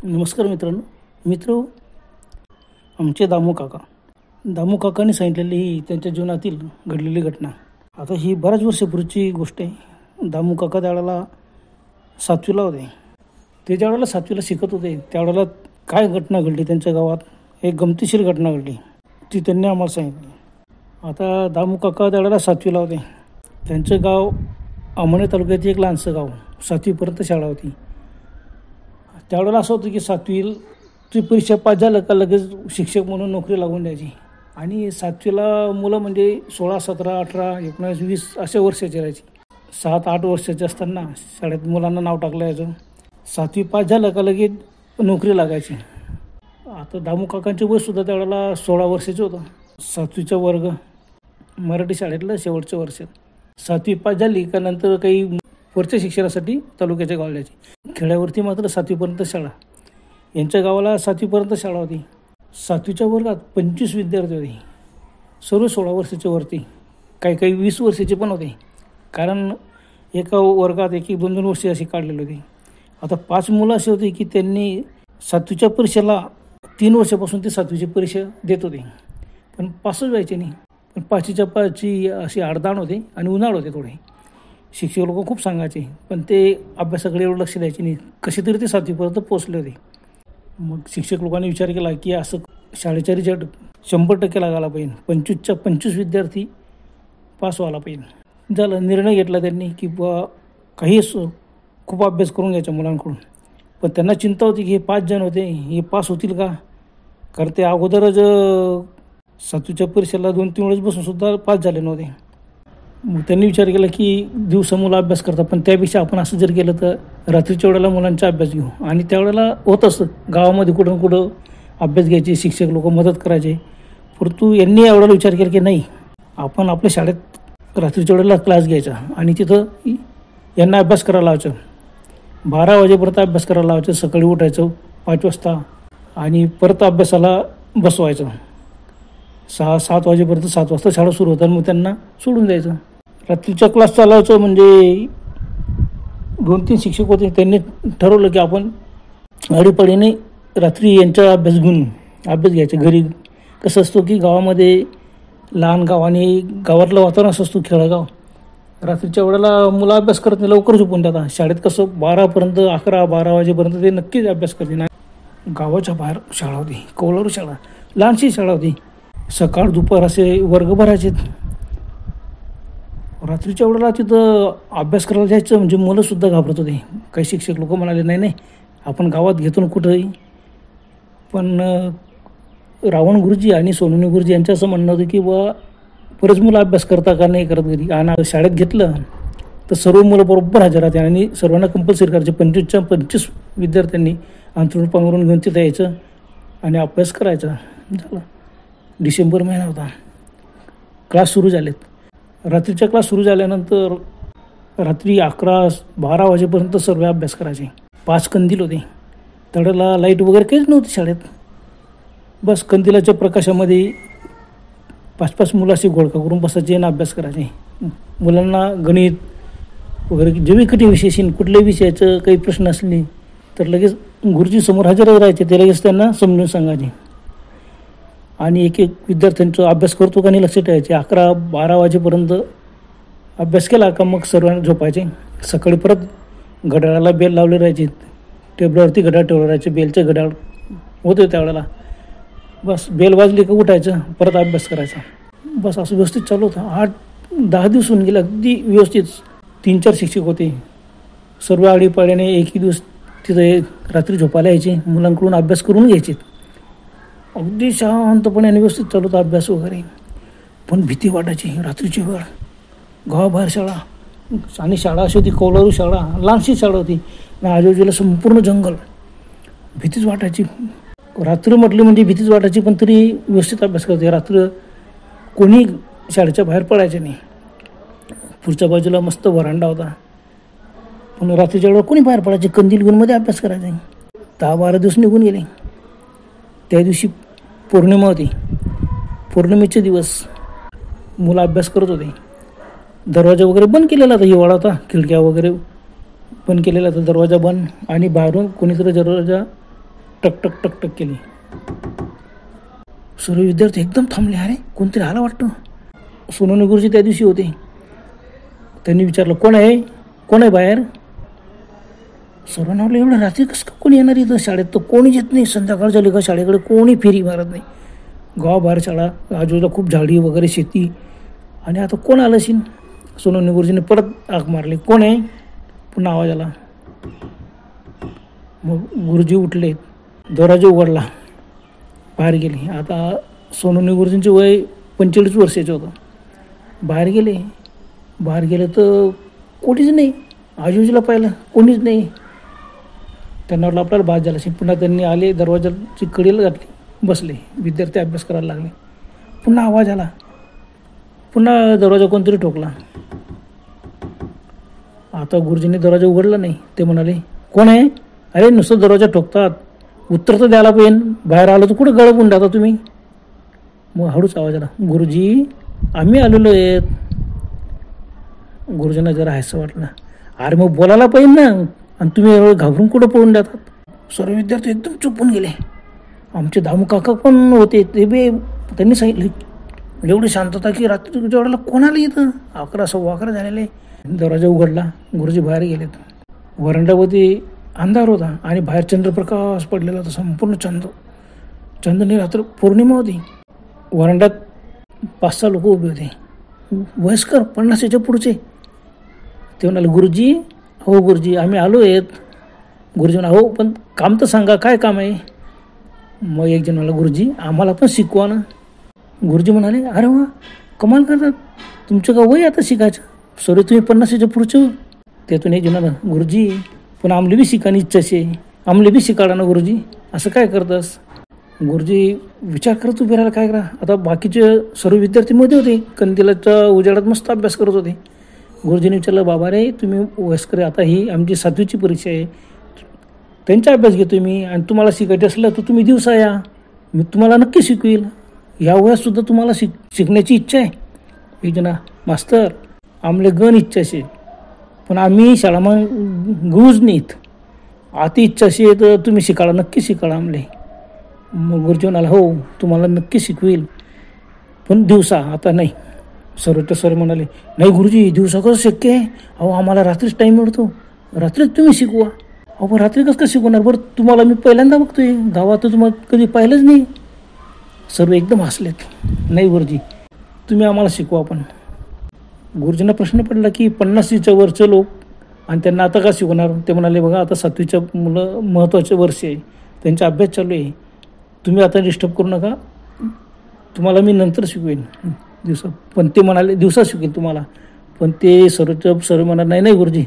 नमस्कार मित्र आमचे दामू काकांनी सांगितलेली ही त्यांच्या जीवनातील घडलेली घटना. आता ही बऱ्याच वर्षापूर्वीची गोष्ट आहे. दामू काका त्यावेळेला 7वीला होते. ते ज्यावेळेला 7वीला शिकत होते त्यावेळेला काय घटना घडली त्यांच्या गावात, एक गमतीशीर घटना घडली, ती त्यांनी आम्हाला सांगितली. आता दामू काका त्यावेळेला 7वीला होते. त्यांचं गाव अमणे तालुक्यात एक लहानसं गाव, 7वीपर्यंत शाळा होती. त्यावेळेला असं होतं की 7वीची परीक्षा पास झालं का लगेच शिक्षक म्हणून नोकरी लागून द्यायची. आणि 7वीला मुलं म्हणजे 16, 17, 18, 19, 20 अशा वर्षाची राहायची. 7-8 वर्षाचे असताना शाळेत मुलांना नाव टाकलं यायचं. 7वी पास झालं का लगेच नोकरी लागायची. आता दामू काकांचे वयसुद्धा त्यावेळेला 16 वर्षाचं होतं. 7वीचा वर्ग मराठी शाळेतलं शेवटचं वर्ष. 7वी पास झाली का नंतर काही वरच्या शिक्षणासाठी तालुक्याच्या गावाला जायची. खेड्यावरती मात्र 7वीपर्यंत शाळा. यांच्या गावाला 7वीपर्यंत शाळा होती. 7वीच्या वर्गात 25 विद्यार्थी होते, सर्व 16 वर्षाच्या वरती. काही 20 वर्षाचे पण होते, कारण एका वर्गात 1-2 वर्षे अशी काढलेली होती. आता 5 मुलं अशी होती की त्यांनी 7वीच्या परीक्षेला 3 वर्षापासून ते 7वीची परीक्षा देत होते, पण पासच व्हायचे नाही. पण 5वीच्या पाचची अशी आडदाण होते आणि उन्हाळ होते थोडे. शिक्षक लोक खूप सांगायचे, पण ते अभ्यासाकडे एवढं लक्ष द्यायचे नाही. कसे तरी ते 7वीपर्यंत पोचले होते. मग शिक्षक लोकांनी विचार केला की असं शाळेच्या रिझल्ट 100% लागायला पाहिजे, 25च्या 25 विद्यार्थी पास व्हायला पाहिजे. झालं, निर्णय घेतला त्यांनी की काही असो खूप अभ्यास करून घ्यायचा मुलांकडून. पण त्यांना चिंता होती की हे 5 जण होते, हे पास होतील का? कारण ते अगोदरच 7वीच्या परीक्षेला 2-3 वेळेस बसूनसुद्धा पास झाले नव्हते. मग त्यांनी विचार केला की दिवसा मुलं अभ्यास करतात, पण त्यापेक्षा आपण असं जर केलं तर रात्रीच्या वेळेला मुलांचा अभ्यास घेऊ. आणि त्यावेळेला होत असतं गावामध्ये कुठं अभ्यास घ्यायचे, शिक्षक लोक मदत करायचे. परंतु यांनी एवढा विचार केला की नाही, आपण आपल्या शाळेत रात्रीच्या वेळेला क्लास घ्यायचा आणि तिथं यांना अभ्यास करायला लावायचं. 12 वाजेपर्यंत अभ्यास करायला लावायचं. सकाळी उठायचं 5 वाजता आणि परत अभ्यासाला बसवायचं. 6-7 वाजेपर्यंत, 7 वाजता शाळा सुरू होतात, मग त्यांना सोडून द्यायचं. रात्रीचा क्लास चालवायचं. म्हणजे 2-3 शिक्षक होते, त्यांनी ठरवलं की आपण आडीपाडीने रात्री यांचा अभ्यास घेऊन अभ्यास घ्यायचा. घरी कसं असतो की गावामध्ये लहान गाव आणि गावातलं वातावरण असं असतो खेडेगाव. रात्रीच्या वेळेला मुलं अभ्यास करत नाही, लवकर झोपून देतात. शाळेत कसं 12पर्यंत, 11-12 वाजेपर्यंत ते नक्कीच अभ्यास करते. नाही, गावाच्या बाहेर शाळा होती, कौलारू शाळा, लहानशी शाळा होती. सकाळ दुपार असे वर्ग भरायचे. रात्रीच्या वेळेला तिथं अभ्यास करायला जायचं म्हणजे मुलंसुद्धा घाबरत होते. काही शिक्षक लोक म्हणाले नाही आपण गावात घेतो ना कुठंही. पण रावण गुरुजी आणि सोनवणे गुरुजी यांचं असं म्हणणं होतं की बरेच मुलं अभ्यास करता का नाही करत घरी. आणि शाळेत घेतलं तर सर्व मुलं बरोबर हजर राहते आणि सर्वांना कंपल्सरी करायचे. 25च्या 25 विद्यार्थ्यांनी अंथरूण पांघरून घेऊन तिथं यायचं आणि अभ्यास करायचा. झालं, डिसेंबर महिना होता. क्लास सुरू झालेत. रात्रीच्या क्लास सुरू झाल्यानंतर रात्री 11-12 वाजेपर्यंत सर्व अभ्यास करायचे. 5 कंदील होते. त्यावेळेला लाईट वगैरे काहीच नव्हती शाळेत. बस कंदिलाच्या प्रकाशामध्ये 5-5 मुलं अशी घोळका करून बसायचे आणि अभ्यास करायचे. मुलांना गणित वगैरे जे बी कठीण विषय असेल, कुठल्याही विषयाचं काही प्रश्न असले तर लगेच गुरुजी समोर हजर राहायचे. ते लगेच त्यांना समजून सांगायचे. आणि एक विद्यार्थ्यांचा अभ्यास करतो का नाही लक्ष ठेवायचे. 11-12 वाजेपर्यंत अभ्यास केला का मग सर्वांना झोपायचे. सकाळी परत घड्याळाला बेल लावले राहायचे. टेबलावरती घड्याळ ठेवलं राहायचे. बेलचे घड्याळ होते त्यावेळेला. बस बेल वाजली का उठायचं, परत अभ्यास करायचा. बस असं व्यवस्थित चालू होतं. 8-10 दिवस होऊन गेले अगदी व्यवस्थित. 3-4 शिक्षक होते. सर्व आडीपाड्याने एकही दिवस तिथे रात्री झोपायला यायचे. मुलांकडून अभ्यास करून घ्यायचे. अगदी शांतपणे आणि व्यवस्थित चालू होता अभ्यास वगैरे. पण भीती वाटायची रात्रीची वेळ. गावाबाहेर शाळा आणि शाळा अशी होती कौलारू शाळा, लहानशी शाळा होती आणि आजूबाजूला संपूर्ण जंगल. भीतीच वाटायची. रात्र म्हटली म्हणजे भीतीच वाटायची, पण तरी व्यवस्थित अभ्यास करते. रात्र कोणी शाळेच्या बाहेर पडायचे नाही. पुढच्या बाजूला मस्त वरांडा होता, पण रात्रीच्या वेळेला कोणी बाहेर पडायचे. कंदील घेऊन मध्ये अभ्यास करायचे. 10-12 दिवस निघून गेले. त्या दिवशी पौर्णिमा होती. पौर्णिमेचे दिवस मुलं अभ्यास करत होते. दरवाजा वगैरे बंद केलेला होता. हिवाळा होता. खिडक्या वगैरे बंद केलेला होता. दरवाजा बंद आणि बाहेरून कोणीतरी दरवाजा टक टक टक टक केली. सर्व विद्यार्थी एकदम थांबले. अरे कोणतरी आला वाटतं. सोनवणे गुरुजी त्या दिवशी होते. त्यांनी विचारलं, कोण आहे, कोण आहे बाहेर. सर्वांना वाटलं एवढं रात्री कसं का कोणी येणार इथं. शाळेत तर कोणीच येत नाही. संध्याकाळ झाली का शाळेकडे कोणी फेरी मारत नाही. गावाबाहेर शाळा, आजूबाजूला खूप झाडी वगैरे शेती. आणि आता कोण आलं असेल. सोनवणे गुरुजीने परत आग मारली, कोण आहे. पुन्हा आवाज आला. मग गुरुजी उठले, दरवाजा उघडला, बाहेर गेले. आता सोनवणे गुरुजींचे वय 45 वर्षाचे होतं. बाहेर गेले तर कोणीच नाही. आजूबाजूला पाहिलं कोणीच नाही. त्यांना वाटलं आपल्याला बाद झाला असेल. पुन्हा त्यांनी आले, दरवाजाची कडीला घातली, बसले. विद्यार्थी अभ्यास करायला लागले. पुन्हा आवाज आला. पुन्हा दरवाजा कोणतरी ठोकला. आता गुरुजींनी दरवाजा उघडला नाही. ते म्हणाले, कोण आहे. अरे नुसतं दरवाजा ठोकतात, उत्तर तर द्यायला पाहिजे. बाहेर आलो तर कुठं गळपून टाकता तुम्ही. मग हळूच आवाज आला, गुरुजी आम्ही आलेलो आहेत. गुरुजींना जरा हायसं वाटलं. अरे मग बोलायला पाहिजे ना, आणि तुम्ही एवढं घाबरून कुठं पळून जातात. सर्व विद्यार्थी एकदम चुपून गेले. आमचे दामू काका पण होते. ते बी त्यांनी सांगितलं एवढी शांतता की रात्रीच्या वेळेला कोणाला येतं. 11, 11:15 झालेले. दरवाजा उघडला. गुरुजी बाहेर गेलेत. वरांड्यामध्ये अंधार होता आणि बाहेर चंद्रप्रकाश पडलेला होता. संपूर्ण चंद्रनी रात्र पौर्णिमा होती. वरांड्यात 5-6 लोक उभे होते, वयस्कर, 50च्या पुढचे. ते म्हणाले, गुरुजी हो गुरुजी आम्ही आलो आहेत. गुरुजी म्हणा, हो पण काम तर सांगा, काय काम आहे. मग एक जण म्हणाला, गुरुजी आम्हाला पण शिकवा ना. गुरुजी म्हणाले, अरे वा कमाल करतात, तुमचं का वय आता शिकायचं. सॉरी तुम्ही 50च्या पुढचं. त्यातून एक जण म्हणाला, गुरुजी पण आमले बी शिकायची इच्छा आहे, आमले बी शिकाडा ना गुरुजी, असं काय करतास. गुरुजी विचार करत उभे राहिला, काय करा. आता बाकीचे सर्व विद्यार्थी मध्ये होते, कंदिलाच्या उजेडात मस्त अभ्यास करत होते. गुरुजीने विचारलं, बाबा रे तुम्ही वयस्कर, आता ही आमची 7वीची परीक्षा आहे, त्यांचा अभ्यास घेतो मी, आणि तुम्हाला शिकायचं असलं तर तुम्ही दिवसा या, मी तुम्हाला नक्की शिकवील. या वयातसुद्धा तुम्हाला शिकण्याची इच्छा आहे. एक जना, मास्तर आमले गण इच्छा असे, पण आम्ही शाळा मग गुज नाहीत, अति इच्छा अशी आहे तर तुम्ही शिकाळा, नक्की शिकाळा आमले. मग गुरुजी म्हणाला, हो तुम्हाला नक्की शिकवेल, पण दिवसा आता नाही. सर्वच्या सर म्हणाले, नाही गुरुजी दिवसा कसं शक्य आहे. अहो आम्हाला रात्रीच टाईम मिळतो, रात्रीच तुम्ही शिकवा. अहो रात्री कसं शिकवणार. बरं तुम्हाला मी पहिल्यांदा बघतोय, गावात तुम्हाला कधी पाहिलंच नाही. सर्व एकदम हसलेत. नाही गुरुजी तुम्ही आम्हाला शिकवा. पण गुरुजींना प्रश्न पडला की 50च्या वरचे लोक आणि त्यांना आता का शिकवणार. ते म्हणाले, बघा आता 7वीच्या मुलं महत्त्वाचे वर्ष आहे, त्यांचा अभ्यास चालू आहे, तुम्ही आता डिस्टर्ब करू नका, तुम्हाला मी नंतर शिकवेन दिवसा. पण ते म्हणाले दिवसा शिकवेल तुम्हाला. पण ते सर्व म्हणाले, नाही नाही गुरुजी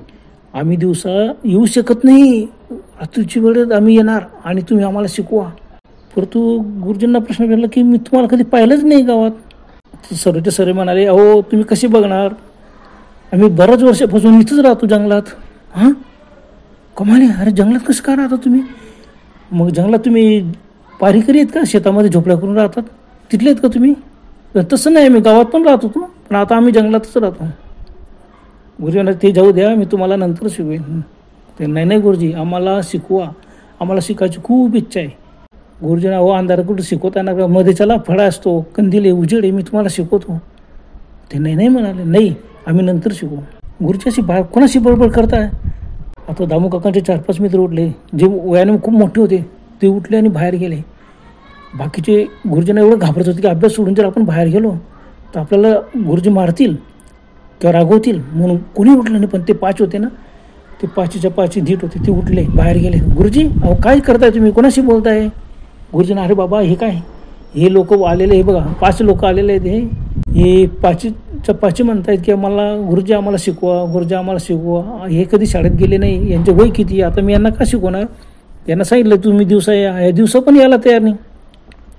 आम्ही दिवसा येऊ शकत नाही, रात्रीची वेळेत आम्ही येणार आणि तुम्ही आम्हाला शिकवा. परंतु गुरुजींना प्रश्न विचारला की मी तुम्हाला कधी पाहिलंच नाही गावात. सर्वचे सर्व म्हणाले, अहो तुम्ही कशी बघणार, आम्ही बऱ्याच वर्षापासून इथंच राहतो जंगलात. हां कमाली, अरे जंगलात कसं का राहता तुम्ही. मग जंगलात तुम्ही पारीकरी आहेत का, शेतामध्ये झोपड्या करून राहतात, तिथले आहेत का तुम्ही. तसं नाही, आम्ही गावात पण राहत होतो, पण आता आम्ही जंगलातच राहतो. गुरुजी म्हणाले, ते जाऊ द्या, मी तुम्हाला नंतर शिकवेन. ते नाही नाही गुरुजी आम्हाला शिकवा, आम्हाला शिकायची खूप इच्छा आहे. गुरुजींना, हो अंधारात कुठं शिकवता येणार, मध्ये चला फळा असतो, कंदिले उजेड आहे, मी तुम्हाला शिकवतो. ते नाही नाही म्हणाले, नाही आम्ही नंतर शिकू. गुरुजी अशी बाहेर कोणाशी बडबड करताय. आता दामू काकांचे 4-5 मित्र उठले, जे वयाने खूप मोठे होते, ते उठले आणि बाहेर गेले. बाकीचे गुरुजींना एवढं घाबरत होते की अभ्यास सोडून जर आपण बाहेर गेलो तर आपल्याला गुरुजी मारतील किंवा रागवतील, म्हणून कोणी उठलं नाही. पण ते 5 होते ना, ते 5च्या 5 धीट होते, ते उठले बाहेर गेले. गुरुजी अहो काय करताय तुम्ही, कोणाशी बोलताय. गुरुजींना, अरे बाबा हे काय, हे लोक आलेले, हे बघा 5 लोक आलेले आहेत, हे 5च्या 5 म्हणतायत की आम्हाला गुरुजी आम्हाला शिकवा, गुरुजी आम्हाला शिकवा. हे कधी शाळेत गेले नाही, यांचे वय किती, आता मी यांना का शिकवणार. यांना सांगितलं तुम्ही दिवसा या दिवसा पण यायला तयार नाही.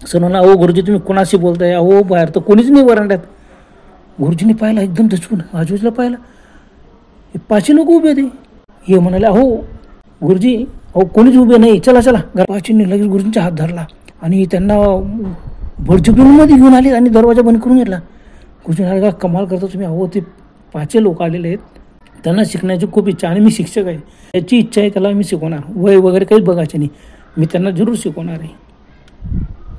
सर म्हणा, अहो गुरुजी तुम्ही कोणाशी बोलताय, अहो बाहेर तर कोणीच नाही वरांड्यात. गुरुजींनी पाहिला, एकदम दचकून आजूबाजूला पाहिला, हे 5 लोक उभे होते. हे म्हणाले, अहो गुरुजी अहो कोणीच उभे नाही, चला चला. 5नी लगेच गुरुजींचा हात धरला आणि त्यांना बडजबरीमध्ये घेऊन आले आणि दरवाजा बंद करून घेतला. गुरुजी म्हणाले, का कमाल करता तुम्ही, अहो ते 5 लोक आलेले आहेत, त्यांना शिकण्याची खूप इच्छा, आणि मी शिक्षक आहे, याची इच्छा आहे, त्याला मी शिकवणार, वय वगैरे काहीच बघायचे नाही. मी त्यांना जरूर शिकवणार आहे.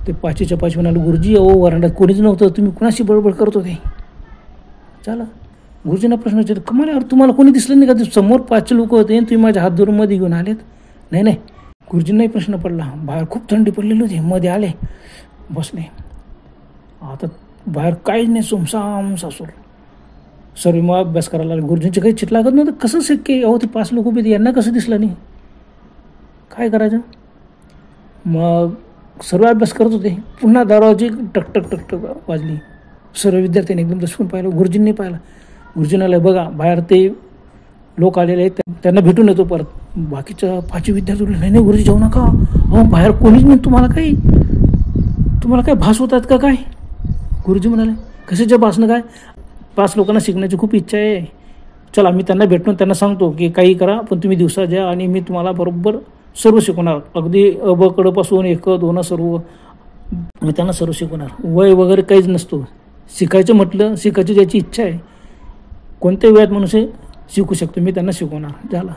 ते 5च्या 5 म्हणाले, गुरुजी अहो वरांड्यात कोणीच नव्हतं, तुम्ही कुणाशी बडबड करत होते. चला गुरुजींना प्रश्न विचारतो, कमाल यार तुम्हाला कोणी दिसलं नाही का? ते समोर 5 लोक होते आणि तुम्ही माझ्या हात धरून मध्ये घेऊन आलेत. नाही गुरुजींनाही प्रश्न पडला. बाहेर खूप थंडी पडलेली होती. मध्ये आले, बसले. आता बाहेर काहीच नाही, सुमसाम सासूर. सर्व मग अभ्यास करायला लागले. गुरुजींचे काही चिट लागत नव्हतं. कसं शक्य? अहो ते 5 लोक उभे, यांना कसं दिसलं नाही? काय करायचं? मग सर्व अभ्यास करत होते. पुन्हा दाराची टकटक टकटक वाजली. सर्व विद्यार्थ्यांनी एकदम दसकून पाहिलं. गुरुजींनी पाहिलं. गुरुजींना बघा बाहेर ते लोक आलेले आहेत, त्यांना भेटून येतो परत. बाकीच्या 5 विद्यार्थी बोलले, नाही गुरुजी जाऊ नका, अहो बाहेर कोणीच नाही, तुम्हाला काय भास होतात का काय? गुरुजी म्हणाले, कशाच्या भासणं काय? 5 लोकांना शिकण्याची खूप इच्छा आहे. चला मी त्यांना भेटून त्यांना सांगतो की काही करा, पण तुम्ही दिवसा द्या आणि मी तुम्हाला बरोबर सर्व शिकवणार. अगदी अबकडपासून 1, 2 सर्व मी त्यांना सर्व शिकवणार. वय वगैरे काहीच नसतो. शिकायचं म्हटलं, शिकायची ज्याची इच्छा आहे कोणत्या वेळात मनुष्य शिकू शकतो, मी त्यांना शिकवणार. झालं.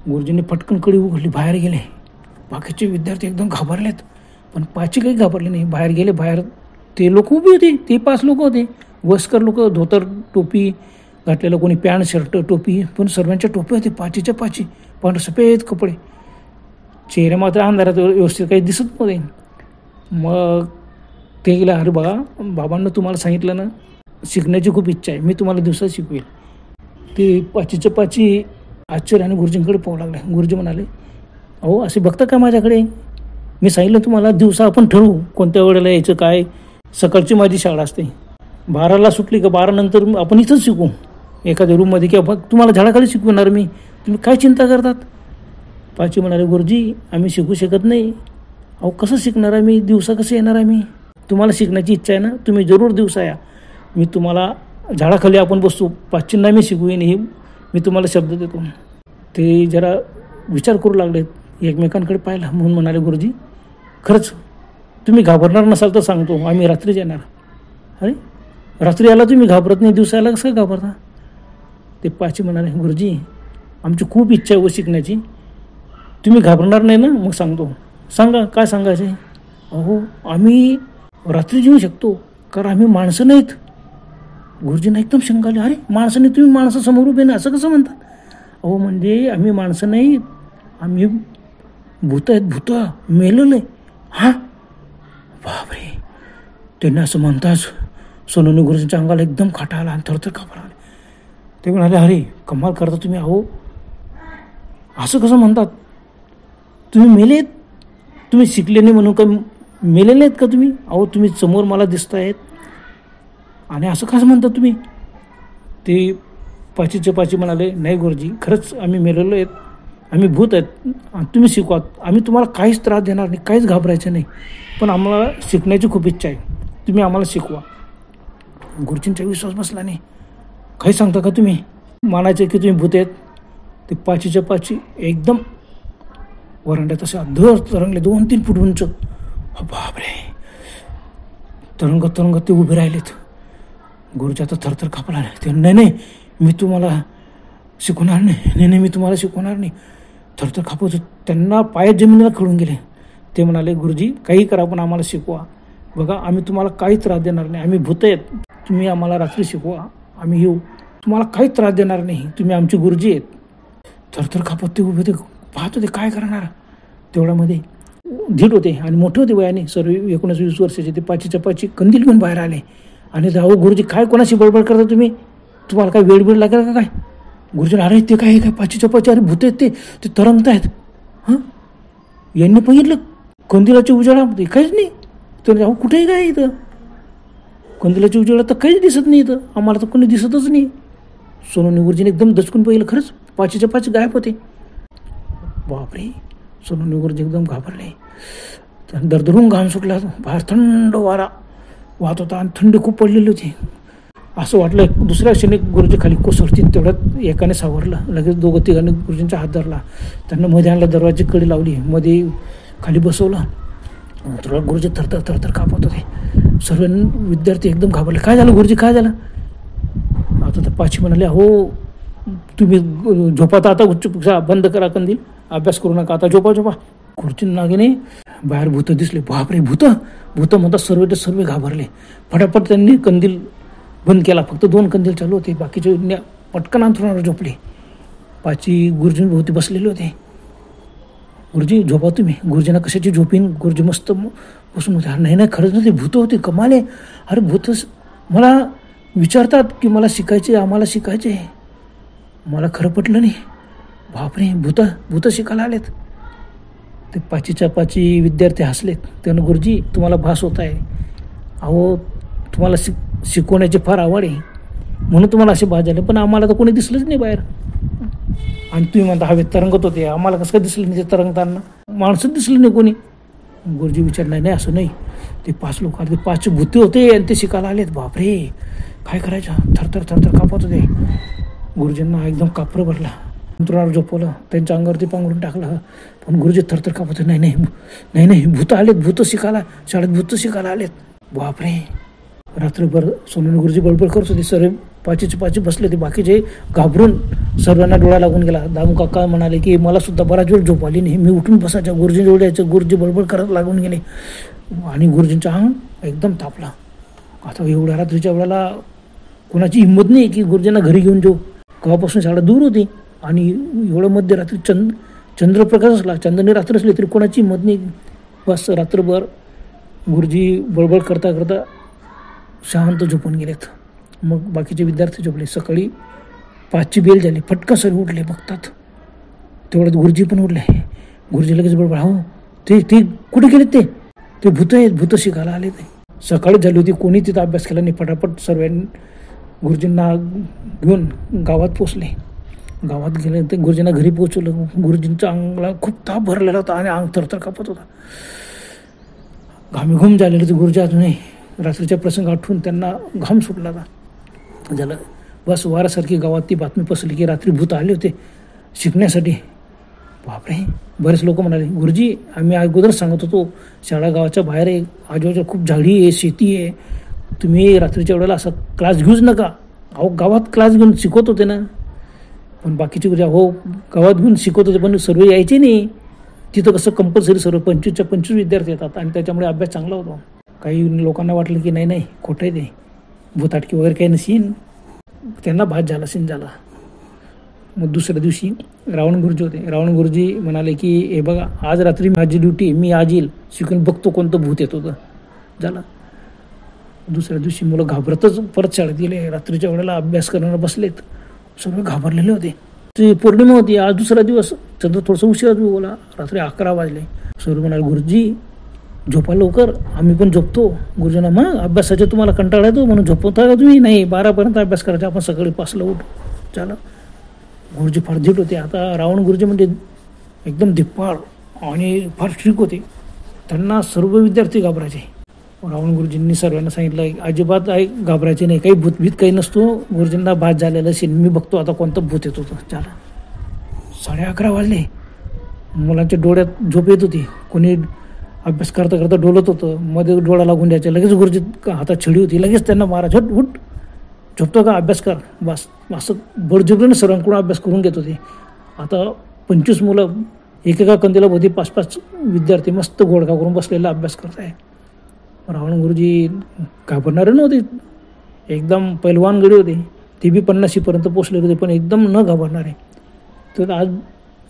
गुरुजींनी पटकन कडी उघडली, बाहेर गेले. बाकीचे विद्यार्थी एकदम घाबरलेत, पण 5 काही घाबरले नाही. बाहेर गेले. बाहेर ते लोक उभे होते. ते 5 लोक होते, वयस्कर लोक, धोतर टोपी घातलेलं, कोणी पॅन्ट शर्ट टोपी, पण सर्वांच्या टोपी होते 5च्या 5. पण सफेद कपडे, चेहरे मात्र अंधारात व्यवस्थित काही दिसत नव्हते. मग ते गेलं, अरे बघा बाबांना तुम्हाला सांगितलं ना, शिकण्याची खूप इच्छा आहे, मी तुम्हाला दिवसात शिकवेल. ते 5च्या 5 आश्चर्याने गुरुजींकडे पाहू लागले. गुरुजी म्हणाले, अहो असे बघता का माझ्याकडे? मी सांगितलं तुम्हाला दिवसा आपण ठरवू कोणत्या वेळेला यायचं काय. सकाळची माझी शाळा असते, 12ला सुटली का 12 नंतर आपण इथंच शिकू एखाद्या रूममध्ये, किंवा तुम्हाला झाडाखाली शिकवणार मी, तुम्ही काय चिंता करतात? 5 म्हणाले, गुरुजी आम्ही शिकू शकत नाही. अहो कसं शिकणार आहे मी? दिवसा कसं येणार आहे मी? तुम्हाला शिकण्याची इच्छा आहे ना, तुम्ही जरूर दिवसा या. मी तुम्हाला झाडाखाली आपण बसू, 5 मी शिकवेन, ही मी तुम्हाला शब्द देतो. ते जरा विचार करू लागले, एकमेकांकडे पाहिला. म्हणून म्हणाले, गुरुजी खरंच तुम्ही घाबरणार नसाल तर सांगतो, आम्ही रात्रीच येणार. अरे रात्री यायला तुम्ही घाबरत नाही, दिवसा यायला कसं घाबरता? ते 5 म्हणाले, गुरुजी आमची खूप इच्छा आहे व शिकण्याची, तुम्ही घाबरणार नाही ना? मग सांगतो. सांगा काय सांगायचं आहे? अहो आम्ही रात्री येऊ शकतो, कारण आम्ही माणसं नाहीत. गुरुजींना एकदम शंका आली. अरे माणसं नाही, तुम्ही माणसासमोर उभे नाही असं कसं म्हणतात? अहो म्हणजे आम्ही माणसं नाहीत, आम्ही भूत आहेत, भूत मेलेलं आहे. हां बापरे. त्यांनी असं म्हणताच सोनोनी गुरुजींच्या अंगाला एकदम काटा आला आणि थरथर कापा लागले. ते म्हणाले, अरे कमाल करता तुम्ही, अहो असं कसं म्हणतात? तुम्ही मेलेत? तुम्ही शिकले नाही म्हणून काय मेलेले आहेत का तुम्ही? अहो तुम्ही समोर मला दिसत आहेत आणि असं कसं म्हणता तुम्ही? ते 5च्या 5 म्हणाले, नाही गुरुजी खरंच आम्ही मेलेलो आहेत, आम्ही भूत आहेत, तुम्ही शिकवा, आम्ही तुम्हाला काहीच त्रास देणार नाही, काहीच घाबरायचं नाही, पण आम्हाला शिकण्याची खूप इच्छा आहे, तुम्ही आम्हाला शिकवा. गुरुजींचा विश्वास बसला नाही. काही सांगता का तुम्ही? मानायचे की तुम्ही भूत आहेत? ते 5च्या 5 एकदम वरांड्यात असे धर तरंगले, 2-3 फूट उंच. बापरे. तरंगत ते उभे राहिलेत. गुरुजी आता थरथर कापला नाही. ते नाही मी तुम्हाला शिकवणार नाही, मी तुम्हाला शिकवणार नाही. थरथर कापत त्यांना पायात जमिनीला खडून गेले. ते म्हणाले, गुरुजी काही करा पण आम्हाला शिकवा. बघा आम्ही तुम्हाला काही त्रास देणार नाही, आम्ही भूत आहेत, तुम्ही आम्हाला रात्री शिकवा, आम्ही येऊ, तुम्हाला काही त्रास देणार नाही, तुम्ही आमचे गुरुजी आहेत. थरथर कापत ते उभे ते पाहत होते काय करणार. तेवढ्यामध्ये धीट होते आणि मोठे होते वयाने, सर्व 19-20 वर्षाचे. ते 5च्या 5 कंदील घेऊन बाहेर आले आणि जाऊ, गुरुजी काय कोणाशी बडबड करता तुम्ही? तुम्हाला काय वेळ लागेल का काय? गुरुजी, अरे ते काय 5च्या 5 अरे भूत आहेत, ते तरंगत आहेत. हां यांनी बघितलं कंदिलाच्या उजेडामध्ये काहीच नाही. तर जाऊ कुठेही काय इथं कंदिलाच्या उजेडात तर काहीच दिसत नाही, इथं आम्हाला तर कोणी दिसतच नाही. सोनोनी गुरुजीने एकदम दचकून पाहिलं, खरंच 5च्या 5 गायब होते. बापरे. सोनोनी गुरुजी एकदम घाबरले. दरदरून घाम सुटला. बाहेर थंड वारा वाहत होता आणि थंडी खूप पडलेली होती. असं वाटलं दुसऱ्या क्षणी गुरुजी खाली कोसळतील. तेवढ्यात एकाने सावरलं, लगेच 2-3 गुरुजींचा हात धरला, त्यांना मध्ये आणला, दरवाजी कडी लावली, मध्ये खाली बसवलं. थोडा गुरुजी थरथर कापत होते. सर्व विद्यार्थी एकदम घाबरले. काय झालं गुरुजी, काय झालं? आता तर 5 म्हणाले, हो तुम्ही झोपा आता, बंद करा कंदील, अभ्यास करू नका, आता झोपा. खुर्ची नागेने बाहेर भूत दिसले. बापरे भूत भूत म्हणतात सर्वच्या सर्व घाबरले. फटाफट त्यांनी कंदील बंद केला. फक्त 2 कंदील चालू होते. बाकीचे पटकन अंथरुणावर झोपले. पाची गुरुजींभोवती बसलेले होते. गुरुजी झोपा तुम्ही. गुरुजींना कशाची झोपीन. गुरुजी मस्त बसून होते. नाही नाही खरंच नाही ते भूत होते. कमाल आहे. अरे भूत मला विचारतात की मला शिकायचे आम्हाला शिकायचे. मला खरं पटलं नाही. बापरे भूत शिकायला आलेत. ते 5च्या 5 विद्यार्थी हसलेत. त्यानं गुरुजी तुम्हाला भास होत आहे. अहो तुम्हाला शिकवण्याची फार आवड आहे म्हणून तुम्हाला असे भास झाले. पण आम्हाला तर कोणी दिसलंच नाही बाहेर. आणि तुम्ही म्हणता हवेत तरंगत होते. आम्हाला कसं काय दिसलं नाही ते तरंगताना. माणसंच दिसलं नाही कोणी. गुरुजी विचारलं नाही असं नाही. ते 5 लोक आले. ते 5 भूते होते आणि ते शिकायला आलेत. बापरे काय करायचं. थरथर कापत होते. गुरुजींना एकदम कापरं भरला. अंतरुणावर झोपवलं. त्यांच्या अंगावरती पांघरून टाकलं. पण गुरुजी थरथर कापत होते. नाही भूत आलेत. भूत शिकायला शाळेत भूत शिकायला आलेत. बापरे रात्रभर सोनवणे गुरुजी बडबड करत होते. सर्व 5चे 5 बसले होते. बाकीचे घाबरून सर्वांना डोळा लागून गेला. दामू काका म्हणाले की मला सुद्धा बराच वेळ झोप आली नाही. मी उठून बसायच्या. गुरुजी जवळ यायचं. गुरुजी बडबड करत लागून गेले. आणि गुरुजींचा अंग एकदम तापला. आता एवढ्या रात्रीच्या वेळेला कोणाची हिंमत नाही की गुरुजींना घरी घेऊन जाऊ. गावापासून शाळा दूर होती आणि एवढं मध्यरात्री चंद्रप्रकाश असला. चांदणी रात्र असली तरी कोणाची हिंमत नाही. बस रात्रभर गुरुजी बडबड करता करता शांत झोपून गेलेत. मग बाकीचे विद्यार्थी झोपले. सकाळी 5ची बेल झाली. फटका सर्व उठले बघतात. तेवढ्यात गुरुजी पण उठले. गुरुजी लगेच बडबड हो ते कुठे गेलेत. ते भूत आहेत. भूत शिकायला आले. ते सकाळी झाली होती. कोणी तिथं अभ्यास केला नाही. फटाफट सर्वांनी गुरुजींना घेऊन गावात पोचले. गावात गेले ते गुरुजींना घरी पोचवलं. गुरुजींच्या अंगाला खूप ताप भरलेला होता आणि अंग थरथर कापत होता. घामीघूम झालेले होते गुरुजी अजूनही. रात्रीच्या प्रसंग आठवून त्यांना घाम सुटला होता. झालं बस वारासारखी गावात ती बातमी पसरली की रात्री भूत आले होते शिकण्यासाठी. बापरे बरेच लोक म्हणाले गुरुजी आम्ही अगोदर सांगत होतो शाळा गावाच्या बाहेर आहे. आजूबाजूला खूप झाडी आहे शेती आहे. तुम्ही रात्रीच्या वेळेला असा क्लास घेऊच नका. अहो गावात क्लास घेऊन शिकवत होते ना. पण बाकीचे गुरुजी हो गावात घेऊन शिकवत होते पण सर्व यायचे नाही. तिथं कसं कंपल्सरी सर्व 25च्या 25 विद्यार्थी येतात आणि त्याच्यामुळे अभ्यास चांगला होतो. काही लोकांना वाटलं की नाही खोटं आहे ते भूताटकी वगैरे काही नसेल. त्यांना भास झाला झाला. मग दुसऱ्या दिवशी रावण गुरुजी होते. रावण गुरुजी म्हणाले की हे बघा आज रात्री माझी ड्युटी मी आज येईल शिकून बघतो कोणतं भूत येत होतं. झालं दुसऱ्या दिवशी मुलं घाबरतच परत शाळेत गेले. रात्रीच्या वेळेला अभ्यास करणारे बसलेत. सर्व घाबरलेले होते. ती पौर्णिमा होती. आज दुसरा दिवस. चंद्र थोडंसं उशिरा बोला. रात्री 11 वाजले. सर्व म्हणाले गुरुजी झोपा लवकर. आम्ही पण झोपतो. गुरुजींना मग अभ्यासाचे तुम्हाला कंटाळा येतो म्हणून झोपवता का तुम्ही. नाही 12पर्यंत अभ्यास करायचा. आपण सकाळी 5ला उठू. झालं गुरुजी फार धीट होते. आता रावण गुरुजी म्हणजे एकदम धिप्पाड आणि फार स्ट्रिक होते. त्यांना सर्व विद्यार्थी घाबरायचे. रावण गुरुजींनी सर्वांना सांगितलं अजिबात घाबरायचे नाही. काही भूतभीत काही नसतो. गुरुजींना भास झालेलं असेल. मी बघतो आता कोणतं भूत येत होतं. झालं 11:30 वाजले. मुलांच्या डोळ्यात झोप येत होती. कोणी अभ्यास करता करता डोलत होतं. मध्ये डोळा लागून द्यायचे. लगेच गुरुजी हातात छडी होती. लगेच त्यांना मारा झट उठ झोपतो का अभ्यास कर. बस असं बळजबरीनं सर्वांकडून अभ्यास करून घेत होते. आता 25 मुलं एकेका कंदीला होती. 5-5 विद्यार्थी मस्त घोडका करून बसलेला अभ्यास करत आहे. रावण गुरुजी घाबरणारे नव्हते. एकदम पैलवान गडी होते. ते बी 50पर्यंत पोचलेले होते पण एकदम न घाबरणारे. तर आज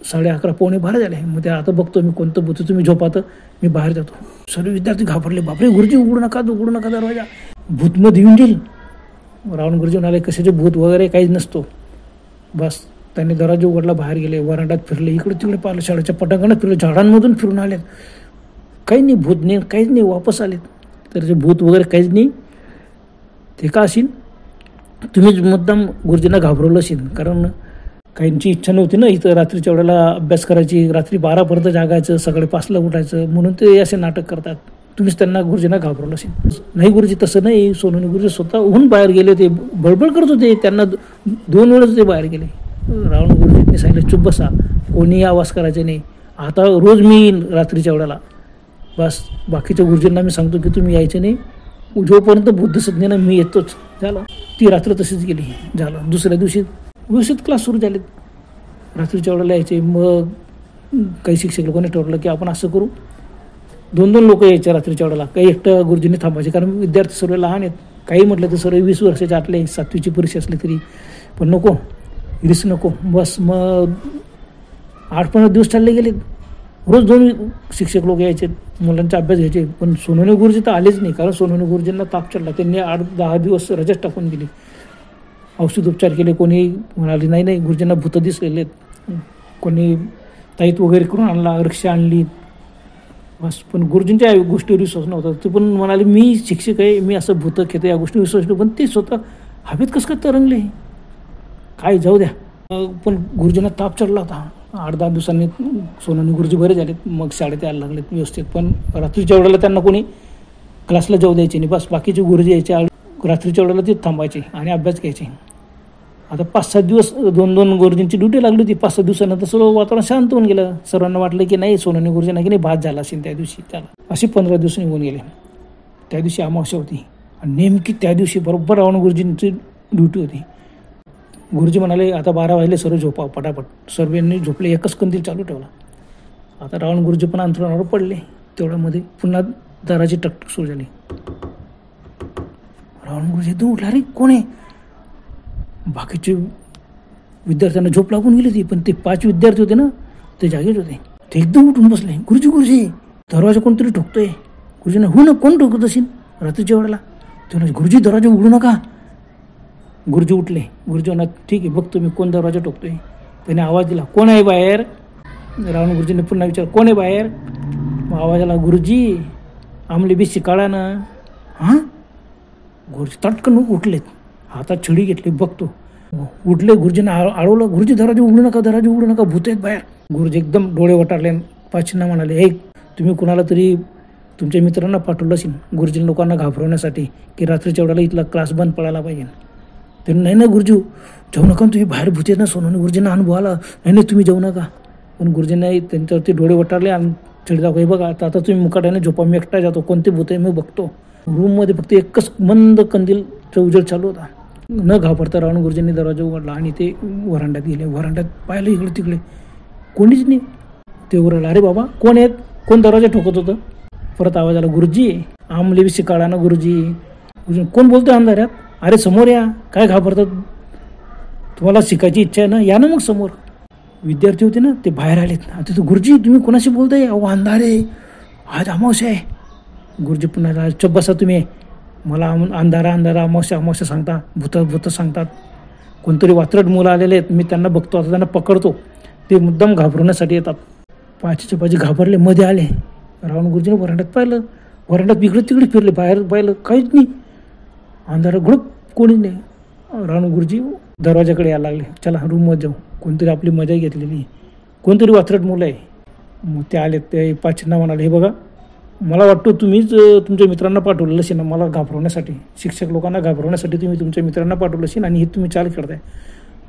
11:30 पावणे 12 झाले. मग ते आता बघतो मी कोणतं भूत. तुम्ही झोपात मी बाहेर जातो. सर्व विद्यार्थी घाबरले. बापरे गुरुजी उघडू नका दरवाजा. भूतमध्ये येऊन जाईल. रावण गुरुजी म्हणाले कशाचे भूत वगैरे काहीच नसतो. बस त्यांनी दरवाजा उघडला. बाहेर गेले. वरांड्यात फिरले. इकडे तिकडे पाहिलं. शाळेच्या पटांगणात फिरले. झाडांमधून फिरून आलेत. काही नाही भूत नाही काहीच नाही. वापस आलेत. तर जे भूत वगैरे काहीच नाही. ते का असेल तुम्हीच मुद्दाम गुरुजींना घाबरवलं असेल. कारण काहींची इच्छा नव्हती ना इथं रात्रीच्या वेळेला अभ्यास करायची. रात्री 12पर्यंत जागायचं. सकाळी 5ला उठायचं. म्हणून ते असे नाटक करतात. तुम्हीच त्यांना गुरुजींना घाबरवलं असेल. नाही गुरुजी तसं नाही. सोनवणे गुरुजी स्वतःहून बाहेर गेले होते. बडबड करत होते. त्यांना 2 वेळेस ते बाहेर गेले. रावण गुरुजींनी सांगितलं चुप बसा. कोणीही आवाज करायचे नाही. आता रोज मी येईन रात्रीच्या वेळेला. बस बाकीच्या गुरुजींना मी सांगतो की तुम्ही यायचे नाही. जोपर्यंत बुद्धसज्ञानं मी येतोच. झालं ती रात्र तशीच गेली. झालं दुसऱ्या दिवशी व्यवस्थित क्लास सुरू झालेत. रात्रीच्या वेळेला यायचे. मग काही शिक्षक लोकांनी ठरवलं की आपण असं करू, 2-2 लोक यायचे रात्रीच्या वेळेला, काही एकटं गुरुजींनी थांबायचे, कारण विद्यार्थी सर्व लहान आहेत. काही म्हटलं तर सर्व 20 वर्षाच्या आतले, 7वीची परीक्षा असली तरी. पण नको, रिस्क नको. बस मग 8-15 दिवस चालले गेले. रोज 2 शिक्षक लोक यायचे, मुलांचा अभ्यास घ्यायचे. पण सोनवणे गुरुजी तर आलेच नाही, कारण सोनवणे गुरुजींना ताप चढला. त्यांनी 8-10 दिवस रजाच टाकून दिली. औषधोपचार केले. कोणी म्हणाले नाही गुरुजींना भूतं दिसलेले आहेत. कोणी ताईत वगैरे करून आणला, रिक्षा आणली. बस, पण गुरुजींच्या गोष्टीवर विश्वास नव्हता. ते पण म्हणाले मी शिक्षक आहे, मी असं भूतं खेळतो, या गोष्टी विश्वास नव्हतं. पण ते स्वतः हवेत कसं काय तरंगले, काय जाऊ द्या. पण गुरुजींना ताप चढला होता. 8-10 दिवसांनी सोनवणे गुरुजी बरे झालेत. मग शाळेत यायला लागलेत व्यवस्थित. पण रात्रीच्या वेळेला त्यांना कोणी क्लासला जाऊ द्यायचे नाही. बस, बाकीचे गुरुजी यायचे, रात्रीच्या वेळेला ते थांबायचे आणि अभ्यास घ्यायचे. आता 5-7 दिवस 2-2 गुरुजींची ड्युटी लागली होती. 5-7 दिवसानंतर सर्व वातावरण शांत होऊन गेलं. सर्वांना वाटलं की नाही सोनवणे गुरुजींना की नाही भात झाला असेल त्या दिवशी त्याला. असे 15 दिवस निघून गेले. त्या दिवशी अमावस्या होती आणि नेमकी त्या दिवशी बरोबर रावण गुरुजींची ड्युटी होती. गुरुजी म्हणाले आता 12 वाजले, सर्व झोपा पटापट. सर्वांनी झोपले, एकच कंदील चालू ठेवला. आता रावण गुरुजी पण अंथरुणावर पडले. तेवढ्यामध्ये पुन्हा दाराची टकटक सुरू झाली. रावण गुरुजी एकदम उठला, रे कोण आहे? बाकीचे विद्यार्थ्यांना झोप लागून गेली ती, पण ते 5 विद्यार्थी होते ना, ते जागेच होते. ते एकदम उठून बसले. गुरुजी दरवाजा कोणतरी ठोकतोय. गुरुजींना हो ना, कोण ठोकत असेल रात्रीच्या वेळेला? ते म्हणाले गुरुजी दरवाजा उघडू नका. गुरुजी उठले. गुरुजी म्हणा ठीक आहे, बघतो मी कोण दरवाजा ठोकतोय. त्याने आवाज दिला, कोण आहे बाहेर? रावण गुरुजींनी पुन्हा विचार, कोण आहे बाहेर? मग आवाज आला, गुरुजी आमले बी शिकाळा ना. हां, गुरुजी तटकन उठलेत, हातात छडी घेतली. बघतो उठले. गुरुजींना आळवलं, गुरुजी दरवाजा उघडू नका, भूत आहेत बाहेर. गुरुजी एकदम डोळे वटारले. पाचींना म्हणाले, हे तुम्ही कुणाला तरी तुमच्या मित्रांना पाठवलं असेल गुरुजी लोकांना घाबरवण्यासाठी की रात्रीच्या वेळेला इथला क्लास बंद पडायला पाहिजे. ते नाही गुरुजी जाऊ नका, तुम्ही बाहेर भूत आहेत ना. सोनवणे गुरुजींना अनुभव आला. नाही तुम्ही जाऊ नका. पण गुरुजींना त्यांच्यावरती डोळे वटारले आणि छडी दाखव, हे बघा आता तुम्ही मुकाट्याने झोपा, मी एकटा जातो, कोणते भूत आहे मी बघतो. रूममध्ये फक्त एकच मंद कंदीलचा उजेड चालू होता. न घाबरता रावण गुरुजींनी दरवाजा उघडला आणि ते वरांड्यात गेले. वरांड्यात पाहिलं इकडे तिकडे, कोणीच नाही. ते ओरडला, अरे बाबा कोण आहेत? कोण दरवाजा ठोकत होतं? परत आवाज आला, गुरुजी आमले बी शिकाळा ना. गुरुजी कोण बोलतोय अंधाऱ्यात? अरे समोर या, काय घाबरतात? तुम्हाला शिकायची इच्छा आहे ना, या ना मग समोर. विद्यार्थी होते ना, ते बाहेर आलेत. आता तर गुरुजी तुम्ही कोणाशी बोलताय? अहो अंधारे, आज अमावस्या आहे. गुरुजी पुन्हा, चुप बसा तुम्ही. मला अंधारा अमावस्या सांगता, भूत सांगतात. कोणतरी वात्रट मुलं आलेले आहेत, मी त्यांना बघतो, आता त्यांना पकडतो. ते मुद्दाम घाबरवण्यासाठी येतात. पाचीच्या पाची घाबरले, मध्ये आले. रावण गुरुजीने वरांड्यात पाहिलं. वरांड्यात इकडे तिकडे फिरले, बाहेर पाहिलं, काहीच नाही. अंधारा गुडप, कोणीच नाही. रावण गुरुजी दरवाजाकडे यायला लागले. चला रूममध्ये जाऊ, कोणतरी आपली मजा घेतलेली, कोणतरी वात्रट मुलं आहे. मग ते आले. ते पाचींना म्हणाले, हे बघा मला वाटतं तुम्हीच तुमच्या मित्रांना पाठवलेलं असेल ना मला घाबरवण्यासाठी. शिक्षक लोकांना घाबरवण्यासाठी तुम्ही तुमच्या मित्रांना पाठवलं असेल आणि हे तुम्ही चाल खेळताय.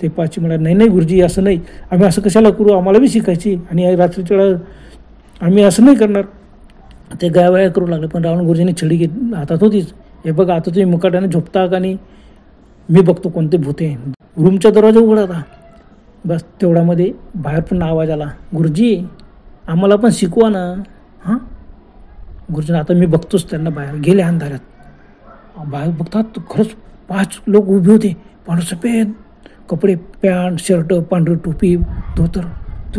ते पाची म्हणाले, नाही गुरुजी असं नाही, आम्ही असं कशाला करू, आम्हाला बी शिकायची आणि रात्रीच्या वेळा आम्ही असं नाही करणार. ते गायवाया करू लागले. पण रावण गुरुजींनी छडी हातात होतीच. हे बघा आता तुम्ही मुकाट्याने झोपता का नाही, मी बघतो कोणते भूते. रूमचा दरवाजा उघडा होता. बस तेवढ्यामध्ये बाहेर पुन्हा आवाज आला, गुरुजी आम्हाला पण शिकवा ना. हां, गुरुजी आता मी बघतोच. त्यांना बाहेर गेले अंधारात. बाहेर बघतात खरंच 5 लोक उभे होते. पांढरे सफेद कपडे, पॅन्ट शर्ट, पांढरी टोपी, धोतर.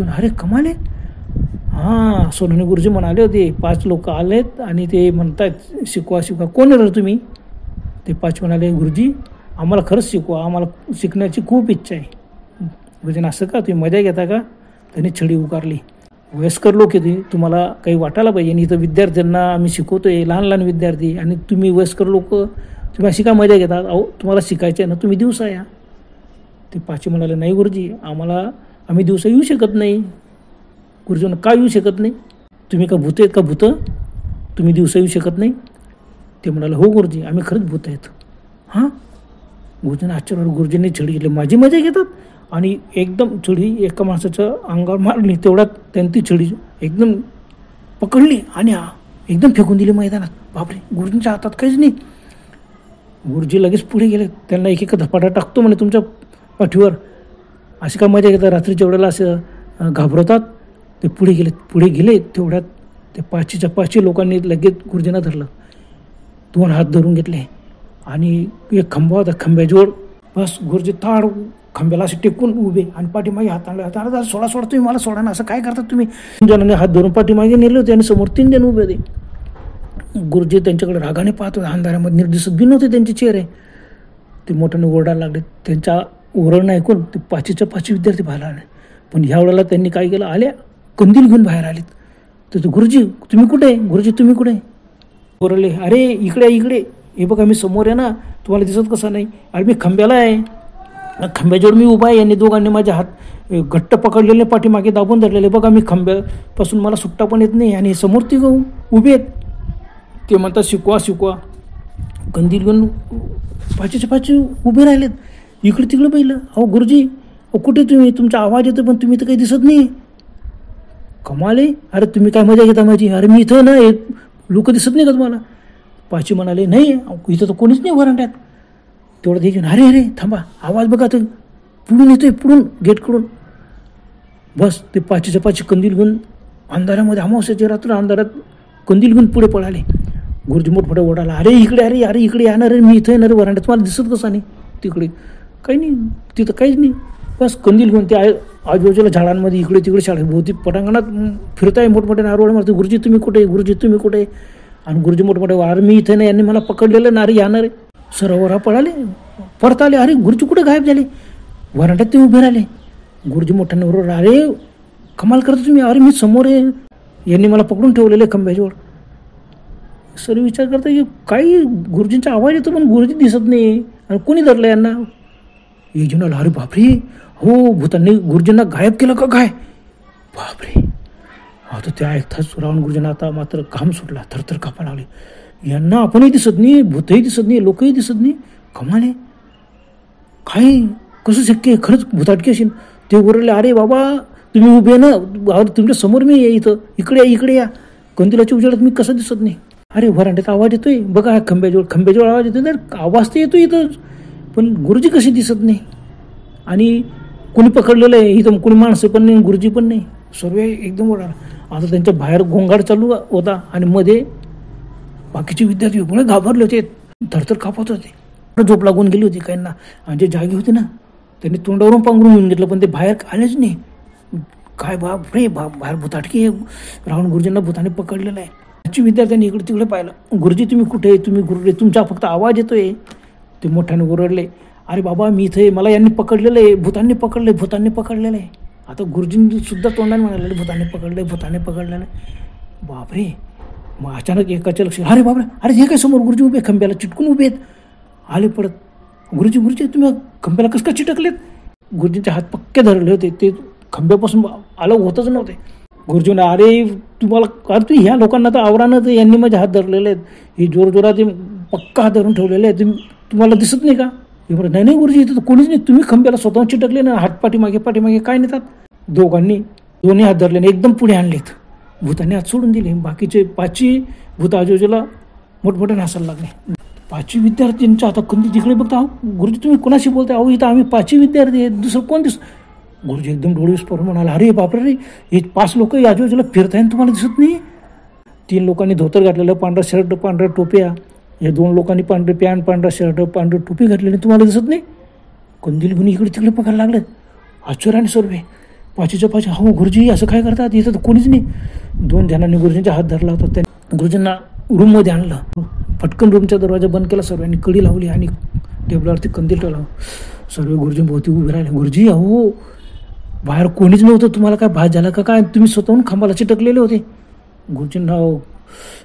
अरे कमाल आहे. हां, सोनवणे गुरुजी म्हणाले होते 5 लोक आलेत आणि ते म्हणतात शिकवा. कोण आहे तुम्ही? ते 5 म्हणाले, गुरुजी आम्हाला खरंच शिकवा, आम्हाला शिकण्याची खूप इच्छा आहे. गुरुजींना असं का, तुम्ही मजा घेता का? त्यांनी छडी उगारली. वयस्कर लोक येते, तुम्हाला काही वाटायला पाहिजे. आणि इथं विद्यार्थ्यांना आम्ही शिकवतोय, लहान विद्यार्थी, आणि तुम्ही वयस्कर लोक तुम्ही अशी का मजा घेतात? अहो तुम्हाला शिकायचं आहे ना, तुम्ही दिवसा या. ते पाची म्हणाले, नाही गुरुजी आम्ही दिवसा येऊ शकत नाही. गुरुजींना का येऊ शकत नाही? तुम्ही का भूत आहेत का? भूत तुम्ही दिवसा येऊ शकत नाही? ते म्हणाले, हो गुरुजी आम्ही खरंच भूत आहेत. हां, गुरुजींना आश्चर्य. गुरुजींनी छडी घेतली. माझी मजा घेतात. आणि एकदम छडी एका माणसाच्या अंगावर मारली. तेवढ्यात त्यांनी ती छडी एकदम पकडली आणि एकदम फेकून दिली मैदानात. बापरे, गुरुजींच्या हातात काहीच नाही. गुरुजी लगेच पुढे गेले. त्यांना एक धपाटा टाकतो म्हणे तुमच्या पाठीवर. अशी का मजा घेतात? रात्रीच्या वेळेला असं घाबरवतात. ते पुढे गेले तेवढ्यात ते पाचीच्या पाचही लोकांनी लगेच गुरुजींना धरलं, 2 हात धरून घेतले आणि एक खांबा होता, खांब्याजवळ बस गुरुजी ताड खांब्याला असे टेकून उभे आणि पाठीमागे हात आणले. आता सोडा तुम्ही मला, सोडा ना, असं काय करतात तुम्ही. 3 जणांनी हात धरून पाठीमागे नेले होते आणि समोर 3 जण उभे होते. गुरुजी त्यांच्याकडे रागाने पाहत होते, अंधारामध्ये निर्दिसत बी नव्हते त्यांचे चेहरे. ते मोठ्याने ओरडायला लागले. त्यांच्या ओरडणं ऐकून ते पाचीच्या पाचही विद्यार्थी बाहेर आले. पण ह्या वेळेला त्यांनी काय केलं, आल्या कंदील घेऊन बाहेर आलेत. तर गुरुजी तुम्ही कुठे, गुरुजी तुम्ही कुठे. ओरडले, अरे इकडे हे बघा मी समोर आहे ना, तुम्हाला दिसत कसं नाही. अरे मी खांब्याला आहे, खांब्याजवळ मी उभा आहे. यांनी दोघांनी माझे हात घट्ट पकडलेले, पाठीमागे दाबून धरलेले. बघा मी खांब्यापासून मला सुट्टा पण येत नाही आणि समोर ती उभे आहेत. ते म्हणतात शिकवा. कंदील घेऊन पाचीच्या पाची उभे राहिलेत. इकडे तिकडे पाहिलं. अहो गुरुजी, अहो कुठे तुम्ही, तुमचा आवाज येतो पण तुम्ही तर काही दिसत नाही. कमाल आहे, अरे तुम्ही काय मजा घेता माझी. अरे मी इथं ना, लोक दिसत नाही का तुम्हाला. पाची म्हणाले, नाही इथं तर कोणीच नाही वरांड्यात. तेवढं ते घेऊन, अरे थांबा, आवाज बघा तर पुढून येतोय, पुढून गेटकडून. बस ते पाचीच्या पाची कंदील घेऊन अंधारामध्ये, अमावस्याची रात्र अंधारात कंदील घेऊन पुढे पळाले. गुरुजी मोठमोठा ओढाला, अरे इकडे येणार रे, मी इथं येणार रे वरांड्यात, तुम्हाला दिसत कसं नाही. तिकडे काही नाही, तिथं काहीच नाही. बस कंदील घेऊन ते आजूबाजूला झाडांमध्ये इकडे तिकडे शाळा भोवती पटांगणात फिरताय, मोठमोठे नारोळ मारते. गुरुजी तुम्ही कुठे. आणि गुरुजी मोठमोठे, अरे मी इथे नाही, यांनी मला पकडलेलं ना रे, येणार आहे. सरोवरा पळाले, परत आले. अरे गुरुजी कुठे गायब झाले. वरांड्यात ते उभे राहिले. गुरुजी मोठ्याने बरोबर, अरे कमाल करतो तुम्ही, अरे मी समोर आहे, यांनी मला पकडून ठेवलेले खांब्याजवळ. सर विचार करता की काही गुरुजींचा आवाज येतो पण गुरुजी दिसत नाही आणि कोणी धरलं यांना. एक जण आला, अरे बापरे, हो भूतांनी गुरुजींना गायब केलं का काय. बापरे. आता ते ऐकताच रावण गुरुजींना आता मात्र घाम सुटला, थरथर कापायला लागले. यांना आपणही दिसत नाही, भूतही दिसत नाही, लोकही दिसत नाही. कमाल आहे, काय कसं शक्य आहे. खरंच भूताटकी असेल. ते बोलले, अरे बाबा तुम्ही उभे ना, तुमच्या समोर मी आहे, इकडे या. कंदिलाच्या उजेडात मी कसं दिसत नाही. अरे वरांड्यात आवाज येतोय बघा, खांब्याजवळ आवाज येतोय. आवाज तर येतो इथं, पण गुरुजी कशी दिसत नाही. आणि कोणी पकडलेलं आहे इथं, कोणी माणसं पण नाही, गुरुजी पण नाही. सर्व एकदम ओढा. आता त्यांच्या बाहेर गोंगाट चालू होता आणि मध्ये बाकीचे विद्यार्थी एवढे घाबरले होते, थरथर कापत होते. झोप लागून गेली होती काहींना. आणि जे जागे होते ना, त्यांनी तोंडावरून पांघरून घेऊन घेतलं, पण ते बाहेर आलेच नाही. काय बाहेर भूताटकी, रावण गुरुजींना भूताने पकडलेलं आहे. विद्यार्थ्यांनी इकडे तिकडे पाहिलं. गुरुजी तुम्ही कुठे, गुरुजी तुमचा फक्त आवाज येतोय. ते मोठ्याने ओरडले, अरे बाबा मी इथे, मला यांनी पकडलेलं आहे, भूतांनी पकडलेलं आहे. आता गुरुजींनी सुद्धा तोंडाने म्हणाले, भूताने पकडलेलं. बापरे. मग अचानक एकाच्या लक्ष, अरे बापरे, अरे हे काय समोर गुरुजी उभे, खांब्याला चिटकून उभे आहेत. आले पडत, गुरुजी तुम्ही खांब्याला कसं काय चिटकलेत. गुरुजींचे हात पक्के धरले होते, ते खांब्यापासून आलं होतच नव्हते. गुरुजींना, अरे तुम्हाला, अरे ह्या लोकांना तर आवरानं तर यांनी माझे हात धरलेले आहेत, हे जोरजोरात पक्का हात धरून ठेवलेले आहेत, तुम्हाला दिसत नाही का. हे बरं, नाही गुरुजी इथं तर कोणीच नाही, तुम्ही खांब्याला स्वतःहून चिटकले ना, हात पाठीमागे काय नेतात. दोन्ही हात धरले एकदम पुढे आणलेत. भूताने हात सोडून दिले. बाकीचे 5 भूत आजूबाजूला मोठमोठ्याने हसायला लागले. 5 विद्यार्थ्यांच्या आता कंदी तिकडे बघता, गुरुजी तुम्ही कोणाशी बोलताय. अहो इथं आम्ही 5 विद्यार्थी आहेत, दुसरं कोण गुरुजी एकदम डोळे विस्फोर म्हणाला, अरे बापरे रे, हे 5 लोक आजूबाजूला फिरताय तुम्हाला दिसत नाही. 3 लोकांनी धोतर घातलेलं, पांढरा शर्ट, पांढऱ्या टोप्या. या 2 लोकांनी पांढरे पॅन्ट, पांढरा शर्ट, पांढरी टोपी घातलेली, तुम्हाला दिसत नाही. कंदील घेऊन इकडे तिकडे पकायला लागलेत. आश्चर्याने सर्व 5च्या 5, हो गुरुजी असं काय करतात, इथं तर कोणीच नाही. 2 जणांनी गुरुजींचा हात धरला होता. त्यांनी गुरुजींना रूममध्ये आणलं. पटकन रूमचा दरवाजा बंद केला सर्वांनी, कडी लावली आणि टेबलावरती कंदील ठेवला. सर्व गुरुजी भोवती उभे राहिले. गुरुजी अहो बाहेर कोणीच नव्हतं, तुम्हाला काय भास झाला का काय, तुम्ही स्वतःहून खांबाला चिटकलेले होते. गुरुजींना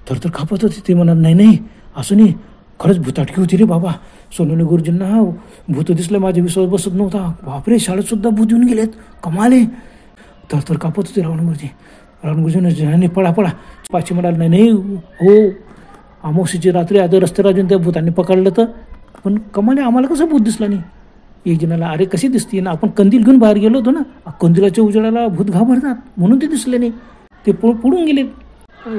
थरथर कापत होते. ते म्हणत, नाही असं नाही, खरंच भूताटकी होती रे बाबा. सोनवणे गुरुजींना भूत दिसलं, माझा विश्वास बसत नव्हता. बापरे, शाळेत सुद्धा भूत येऊन गेलेत, कमाले. थरथर कापत होते रावण गुरुजींना पळा. 5 म्हणाल, नाही हो, अमावस्येची रात्री आधी रस्ते राजून त्या भूतांनी पकडलं तर, पण कमाले आम्हाला कसं भूत दिसला नाही. एक जणाला, अरे कशी दिसते ना, आपण कंदील घेऊन बाहेर गेलो होतो ना, कंदिलाच्या उजेडाला भूत घाबरतात म्हणून ते दिसले नाही, ते पडून गेले.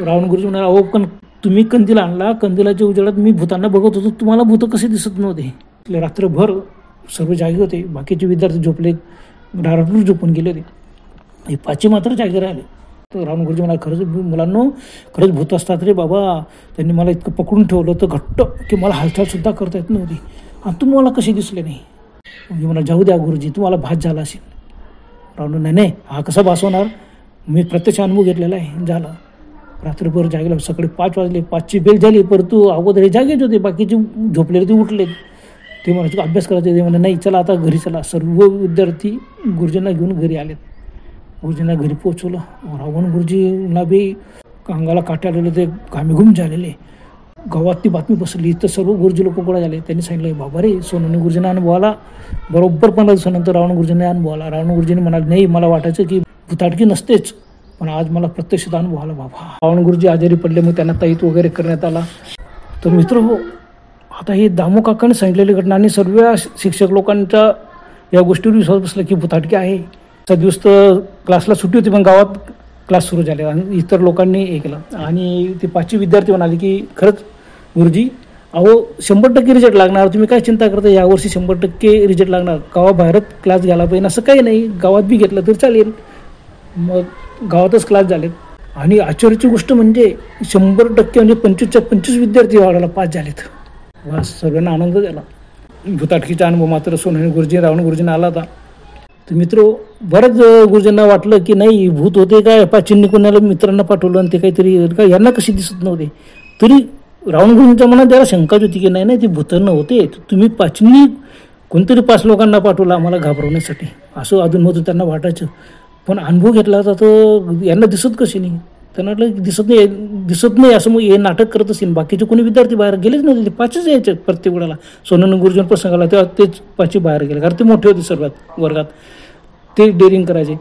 रावण गुरुजी म्हणाला, अहो पण तुम्ही कंदील आणला, कंदिलाच्या उजेडात मी भूतांना बघत होतो, तुम्हाला भूत कसे दिसत नव्हते. रात्रभर सर्व जागे होते. बाकीचे विद्यार्थी झोपले, डाराडूर झोपून गेले होते. हे 5 मात्र जागे राहिले. तर रावण गुरुजी मला खरंच मुलांनो खरंच भूत असतात रे बाबा. त्यांनी मला इतकं पकडून ठेवलं होतं घट्ट की मला हालचालसुद्धा करता येत नव्हती. आणि तुम्ही मला कशी दिसले नाही. मी मला जाऊ द्या गुरुजी, तुम्हाला भास झाला असेल. रावण नाही नाही, हा कसा भास होणार, मी प्रत्यक्ष अनुभव घेतलेला आहे. झाला रात्रभर जागेला, सकाळी 5 वाजले, 5ची बेल झाली, परंतु अगोदर हे जागेच होते, बाकीचे झोपलेले ते उठले. ते म्हणायचे अभ्यास करायचे, ते म्हणे नाही चला आता घरी चला. सर्व विद्यार्थी गुरुजींना घेऊन घरी आलेत. गुरुजींना घरी पोचवलं. रावण गुरुजींना बी अंगाला काटे आलेले, ते घामेघूम झालेले. गावात ती बातमी बसली तर सर्व गुरुजी लोक गोळा झाले. त्यांनी सांगितलं बाबा रे सोनवणे गुरुजींना अनुभव आला. बरोबर 15 दिवसानंतर रावण गुरुजींना अनुभव आला. रावण गुरुजींनी म्हणाले नाही मला वाटायचं की भुताटकी नसतेच, पण आज मला प्रत्यक्षात अनुभव आला बाबा. रावण गुरुजी आजारी पडले, मग त्यांना ताईत वगैरे करण्यात आला. तर मित्र हो, आता हे दामू काकांनी सांगितलेली घटना आणि सर्व शिक्षक लोकांच्या या गोष्टीवर विश्वास बसला की भुताटकी आहे. त्या दिवस तर क्लासला सुट्टी होती, पण गावात क्लास सुरू झाले आणि इतर लोकांनी हे केलं. आणि ते 5वी विद्यार्थी म्हणाले की खरंच गुरुजी अहो 100% रिझल्ट लागणार, तुम्ही काय चिंता करता, यावर्षी 100% रिझल्ट लागणार, गावाबाहेरच क्लास घ्यायला पाहिजे असं काही नाही, गावात बी घेतलं तर चालेल. मग गावातच क्लास झालेत. आणि आश्चर्याची गोष्ट म्हणजे 100% म्हणजे 25च्या 25 विद्यार्थी वाढायला पास झालेत. वा, सर्वांना आनंद झाला. भुताटकीचा अनुभव मात्र सोनवणे गुरुजी रावण गुरुजींना आला होता. तर मित्र बरंच गुरुजींना वाटलं की नाही भूत होते काय, पाचींनी कोणाला मित्रांना पाठवलं आणि ते काहीतरी काय यांना कशी दिसत नव्हते. तरी रावण गुरुजींच्या मनात त्याला शंकाच होती की नाही नाही ते भूत नव्हते, तुम्ही पाचींनी कोणतरी 5 लोकांना पाठवलं आम्हाला घाबरवण्यासाठी, असं अधूनमधून त्यांना वाटायचं. पण अनुभव घेतला होता तर यांना दिसत कशी नाही. त्यांना वाटलं दिसत नाही असं मग हे नाटक करत असेल. बाकीचे कोणी विद्यार्थी बाहेर गेलेच नव्हते, 5च यायचे प्रत्येक वेळेला. सोनवणे गुरुजींना प्रसंग आला तेव्हा तेच 5 बाहेर गेले, कारण ते मोठे होते सर्वात वर्गात, ते डेअरिंग करायचे.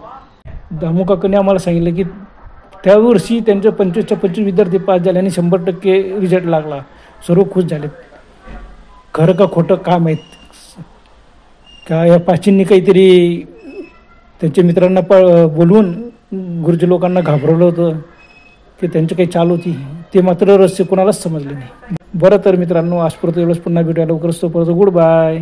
दामू काकांनी आम्हाला सांगितलं की त्या वर्षी त्यांच्या 25च्या 25 विद्यार्थी पास झाले आणि 100% रिझल्ट लागला. सर्व खुश झालेत. खरं का खोटं का माहीत का या पाचींनी काहीतरी त्यांच्या मित्रांना बोलवून गुरुजी लोकांना घाबरवलं होतं की त्यांची काही चाल होती, ते मात्र रहस्य कोणालाच समजले नाही. बरं तर मित्रांनो, आजपर्यंत एवढंच. पुन्हा भेटूया लवकरच. तोपर्यंत गुड बाय.